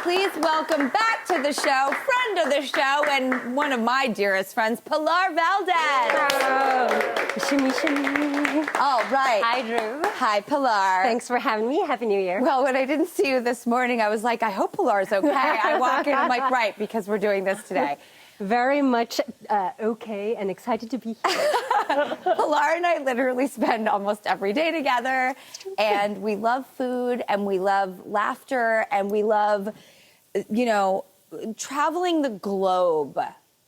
please welcome back to the show, friend of the show, and one of my dearest friends, Pilar Valdes. Shimmy, shimmy. All right. Hi, Drew. Hi, Pilar. Thanks for having me. Happy New Year. Well, when I didn't see you this morning, I was like, I hope Pilar's okay. I walk in, I'm like, right, because we're doing this today. Very much okay and excited to be here. Pilar and I literally spend almost every day together, and we love food, and we love laughter, and we love, you know, traveling the globe.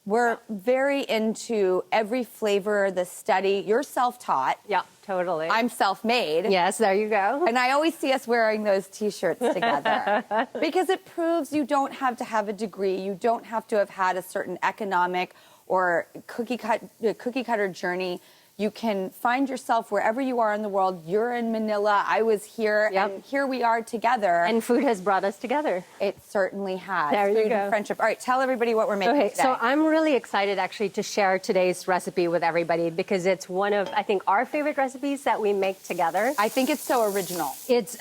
We're very into every flavor, the study. You're self-taught. Yeah, totally. I'm self-made. Yes, there you go. And I always see us wearing those T-shirts together because it proves you don't have to have a degree. You don't have to have had a certain economic or cookie cutter journey. You can find yourself wherever you are in the world. You're in Manila. I was here, and here we are together. And food has brought us together. It certainly has. There you Food go. and friendship. All right, tell everybody what we're making today. So I'm really excited actually to share today's recipe with everybody because it's one of, I think, our favorite recipes that we make together. I think it's so original. It's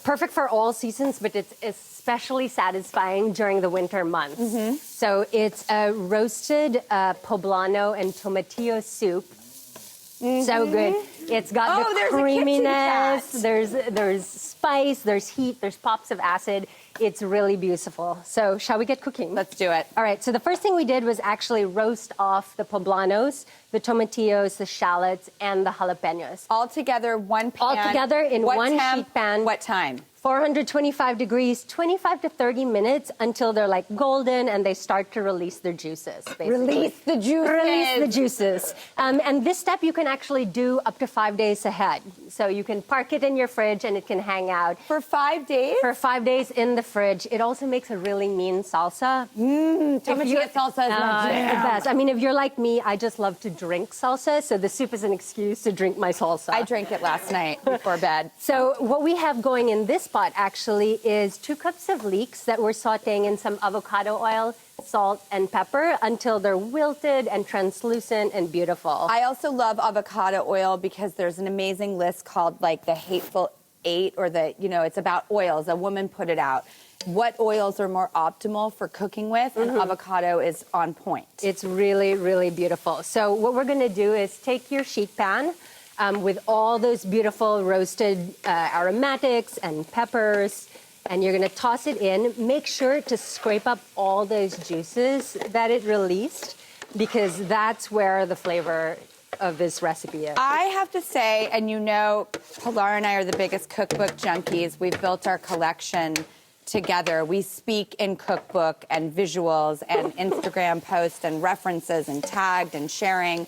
perfect for all seasons, but it's especially satisfying during the winter months. Mm-hmm. So it's a roasted poblano and tomatillo soup. Mm-hmm. So good. It's got the creaminess, there's spice, there's heat, there's pops of acid. It's really beautiful. So shall we get cooking? Let's do it. All right, so the first thing we did was actually roast off the poblanos, the tomatillos, the shallots, and the jalapenos. All together, one pan. All together in one sheet pan. What time? 425 degrees, 25 to 30 minutes until they're like golden and they start to release their juices, basically. Release the juices. Release the juices. And this step you can actually do up to 5 days ahead. So you can park it in your fridge and it can hang out. For 5 days? For 5 days in the fridge. It also makes a really mean salsa. Tomatillo salsa is my jam. The best. I mean, if you're like me, I just love to drink salsa, so the soup is an excuse to drink my salsa. I drank it last night before bed. So what we have going in this pot actually is 2 cups of leeks that we're sauteing in some avocado oil, salt, and pepper until they're wilted and translucent and beautiful. I also love avocado oil because there's an amazing list called like the Hateful Eight, or the, you know, it's about oils. A woman put it out. What oils are more optimal for cooking with, and avocado is on point. It's really, really beautiful. So what we're gonna do is take your sheet pan with all those beautiful roasted aromatics and peppers, and you're gonna toss it in. Make sure to scrape up all those juices that it released, because that's where the flavor of this recipe is. I have to say, and you know, Pilar and I are the biggest cookbook junkies. We've built our collection together. We speak in cookbook and visuals and Instagram posts and references and tagged and sharing.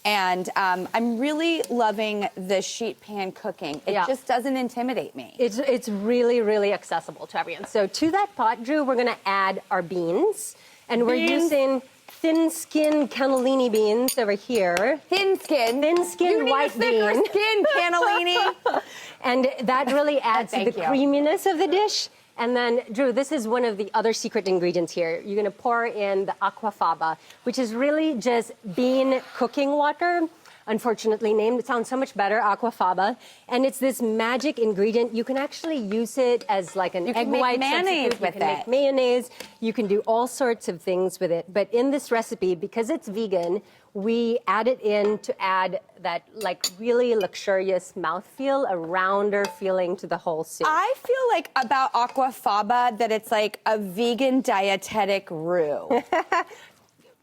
And I'm really loving the sheet pan cooking. It just doesn't intimidate me. It's really, really accessible to everyone. So to that pot, Drew, we're gonna add our beans. And we're using thin-skin cannellini beans over here. Thin-skin? Thin-skin white bean. You need a thicker skin cannellini. And that really adds to the creaminess of the dish. And then, Drew, this is one of the other secret ingredients here. You're gonna pour in the aquafaba, which is really just bean cooking water, unfortunately named. It sounds so much better, aquafaba. And it's this magic ingredient. You can actually use it as like an egg white substitute. You can make mayonnaise. You can do all sorts of things with it. But in this recipe, because it's vegan, we add it in to add that like really luxurious mouthfeel, a rounder feeling to the whole soup. I feel like about aquafaba that it's like a vegan dietetic roux.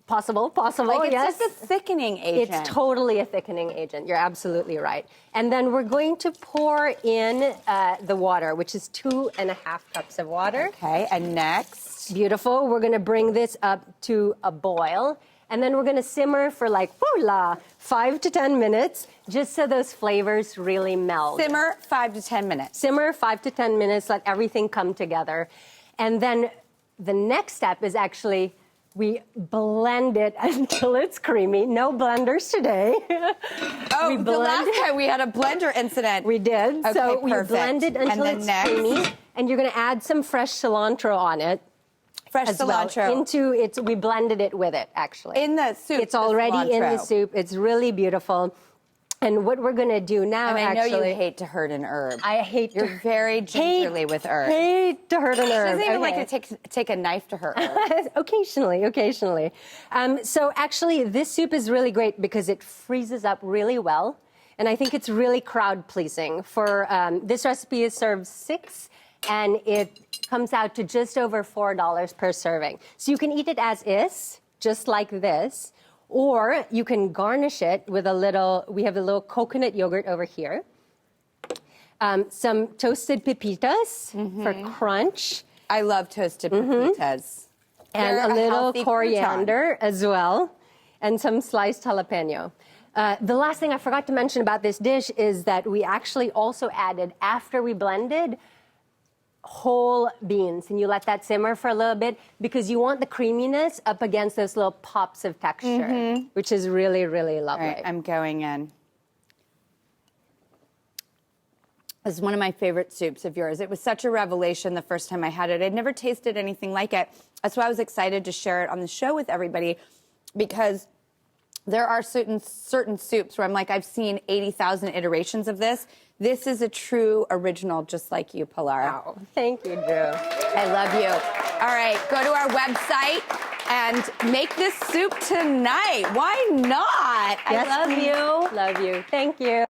Possible, like yes. It's just a thickening agent. It's totally a thickening agent. You're absolutely right. And then we're going to pour in the water, which is 2.5 cups of water. Okay, and next? Beautiful. We're going to bring this up to a boil. And then we're going to simmer for like, 5 to 10 minutes, just so those flavors really meld. Simmer 5 to 10 minutes. Simmer 5 to 10 minutes, let everything come together. And then the next step is actually we blend it until it's creamy. No blenders today. Oh, the last time we had a blender incident. We did. Okay, so we perfect. blend it until it's creamy. And you're going to add some fresh cilantro on it. Fresh cilantro. Well. We blended it with it, actually. In the soup. It's already in the soup. It's really beautiful. And what we're going to do now, and I know actually, you hate to hurt an herb. I hate You're to very gingerly with herbs. Hate to hurt an herb. She doesn't even Okay. like to take a knife to her herb. Occasionally. So actually, this soup is really great because it freezes up really well. And I think it's really crowd pleasing. For this recipe is served 6, and it comes out to just over $4 per serving. So you can eat it as is, just like this, or you can garnish it with we have a little coconut yogurt over here. Some toasted pepitas for crunch. I love toasted pepitas. And They're a little healthy coriander as well, and some sliced jalapeno. The last thing I forgot to mention about this dish is that we actually also added, after we blended, whole beans. And you let that simmer for a little bit because you want the creaminess up against those little pops of texture, which is really, really lovely. All right, I'm going in. This is one of my favorite soups of yours. It was such a revelation the first time I had it. I'd never tasted anything like it. That's why I was excited to share it on the show with everybody, because there are certain soups where I'm like, I've seen 80,000 iterations of this. This is a true original, just like you, Pilar. Wow. Thank you, Drew. I love you. All right, go to our website and make this soup tonight. Why not? Yes, I love you. Love you. Thank you.